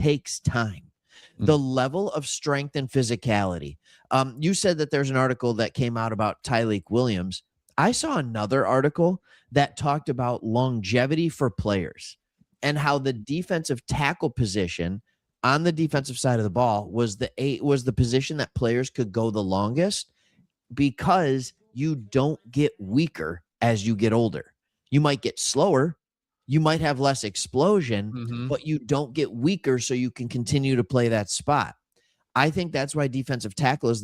takes time. The level of strength and physicality. You said that there's an article that came out about Tyleik Williams. I saw another article that talked about longevity for players and how the defensive tackle position on the defensive side of the ball was the position that players could go the longest because you don't get weaker as you get older. You might get slower, you might have less explosion, but you don't get weaker, so you can continue to play that spot. I think that's why defensive tackle is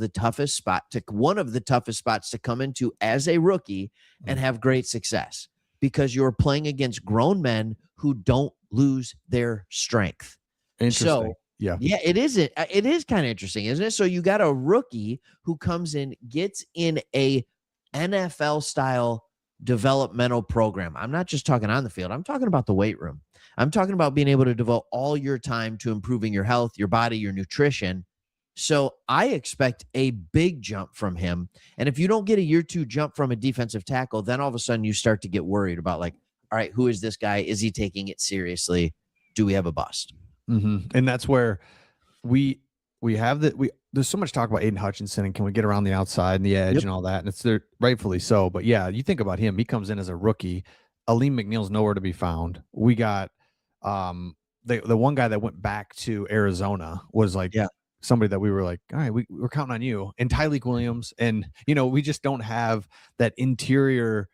one of the toughest spots to come into as a rookie and have great success, because you're playing against grown men who don't lose their strength. Interesting. So, yeah, it is kind of interesting, isn't it? So you got a rookie who comes in, gets in a NFL style developmental program. I'm not just talking on the field. I'm talking about the weight room. I'm talking about being able to devote all your time to improving your health, your body, your nutrition. So I expect a big jump from him. And if you don't get a year 2 jump from a defensive tackle, then all of a sudden you start to get worried about, like, all right, who is this guy? Is he taking it seriously? Do we have a bust? And that's where we have there's so much talk about Aiden Hutchinson and can we get around the outside and the edge and all that, and it's there rightfully so. But yeah, you think about him, he comes in as a rookie. Aleem McNeil's nowhere to be found. We got the one guy that went back to Arizona was like somebody that we were like, all right, we're counting on you, and Tyleik Williams, and we just don't have that interior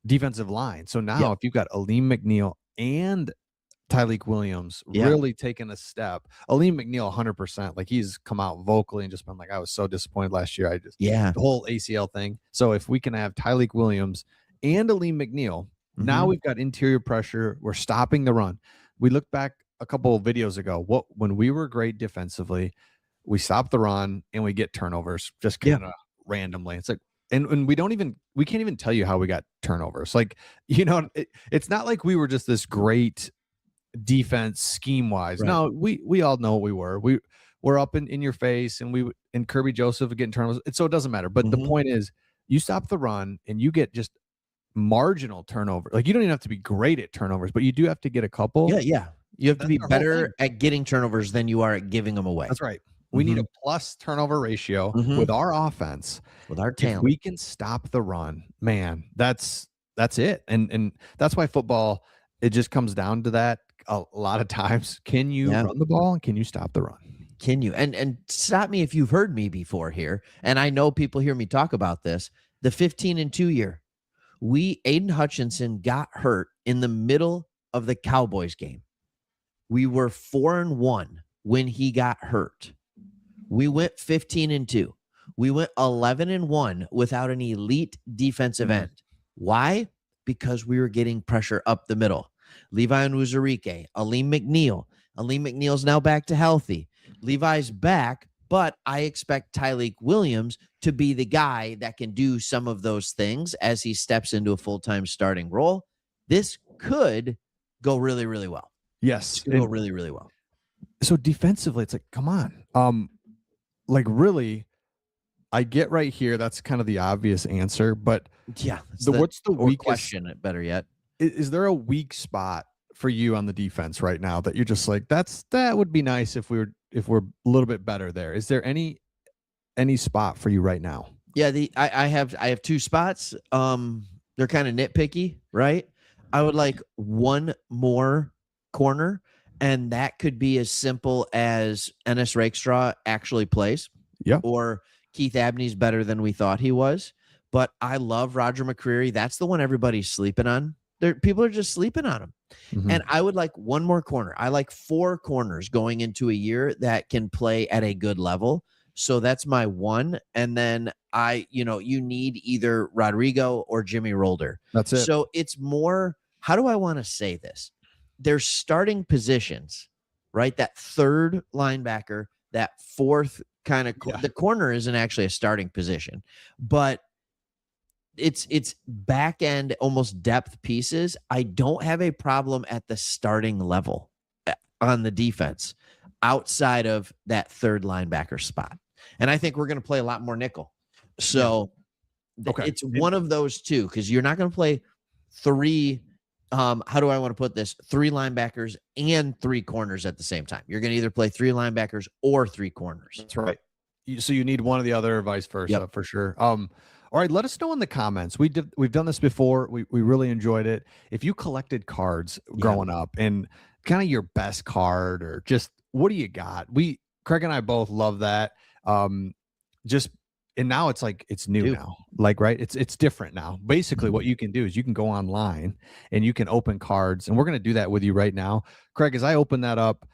defensive line. So now if you've got Aleem McNeil and Tyleik Williams really taking a step. Aleem McNeil 100%. Like, he's come out vocally and just been like, I was so disappointed last year. The whole ACL thing. So if we can have Tyleik Williams and Aleem McNeil, now we've got interior pressure. We're stopping the run. We look back a couple of videos ago. When we were great defensively, we stopped the run and we get turnovers just kind of randomly. It's like, and we can't even tell you how we got turnovers. Like, it's not like we were just this great defense scheme wise. No, we all know what we were. We're up in your face, and Kirby Joseph getting turnovers. So it doesn't matter. But the point is, you stop the run and you get just marginal turnover. Like, you don't even have to be great at turnovers, but you do have to get a couple. Yeah. You have to be better at getting turnovers than you are at giving them away. That's right. We need a plus turnover ratio with our offense. With our talent. If we can stop the run, man, that's it. And that's why football, it just comes down to that a lot of times. Can you run the ball and can you stop the run? Can you? And stop me if you've heard me before here. And I know people hear me talk about this. The 15-2 year. Aiden Hutchinson got hurt in the middle of the Cowboys game. We were 4-1 when he got hurt. We went 15-2. We went 11-1 without an elite defensive end. Why? Because we were getting pressure up the middle. Levi Onwuzurike, Aleem McNeil. Aleem McNeil's now back to healthy. Levi's back, but I expect Tyleik Williams to be the guy that can do some of those things as he steps into a full-time starting role. This could go really, really well. Yes. It could go really, really well. So defensively, it's like, come on. Like, really, I get right here. That's kind of the obvious answer, but what's the weakest question? Better yet, is there a weak spot for you on the defense right now that you're just like, that would be nice if we're a little bit better there? Is there any spot for you right now? Yeah, I have 2 spots. They're kind of nitpicky, right? I would like one more corner. And that could be as simple as Ennis Rakestraw actually plays. Yeah. Or Keith Abney's better than we thought he was. But I love Roger McCreary. That's the one everybody's sleeping on. People are just sleeping on him. And I would like one more corner. I like 4 corners going into a year that can play at a good level. So that's my one. And then you need either Rodrigo or Jimmy Rolder. That's it. So it's more, how do I want to say this? Their starting positions, right? That third linebacker, that fourth kind of the corner isn't actually a starting position, but it's back end, almost depth pieces. I don't have a problem at the starting level on the defense outside of that third linebacker spot. And I think we're going to play a lot more nickel. So it's one of those two, because you're not going to play 3 how do I want to put this? 3 linebackers and 3 corners at the same time. You're going to either play 3 linebackers or 3 corners. That's right. So you need one or the other, or vice versa, for sure. All right, let us know in the comments. We've done this before. We really enjoyed it. If you collected cards growing up, and kind of your best card, or just what do you got? Craig and I both love that. And now it's like it's new now. Like, right? It's different now. Basically, what you can do is you can go online and you can open cards, and we're gonna do that with you right now. Craig, as I open that up,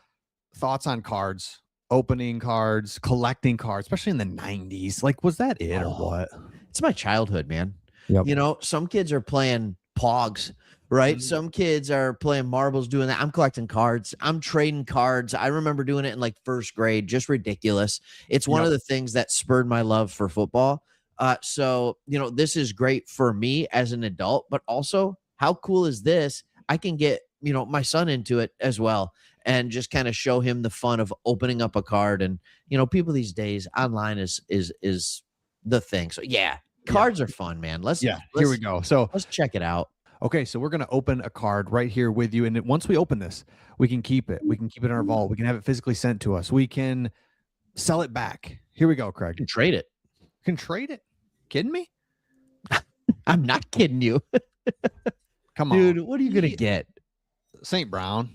thoughts on cards, opening cards, collecting cards, especially in the 90s. Like, was that it or what? It's my childhood, man. Yep. You know, some kids are playing Pogs, right? Some kids are playing marbles, doing that. I'm collecting cards. I'm trading cards. I remember doing it in like first grade, just ridiculous. It's one of the things that spurred my love for football. So, you know, this is great for me as an adult, but also how cool is this? I can get, you know, my son into it as well, and just kind of show him the fun of opening up a card. And, you know, people these days online is the thing. So yeah, cards are fun, man. Here we go. So let's check it out. Okay, so we're going to open a card right here with you. And once we open this, we can keep it. We can keep it in our vault. We can have it physically sent to us. We can sell it back. Here we go, Craig. You can trade it. Can trade it? Kidding me? I'm not kidding you. Come on. Dude, what are you going to get? St. Brown.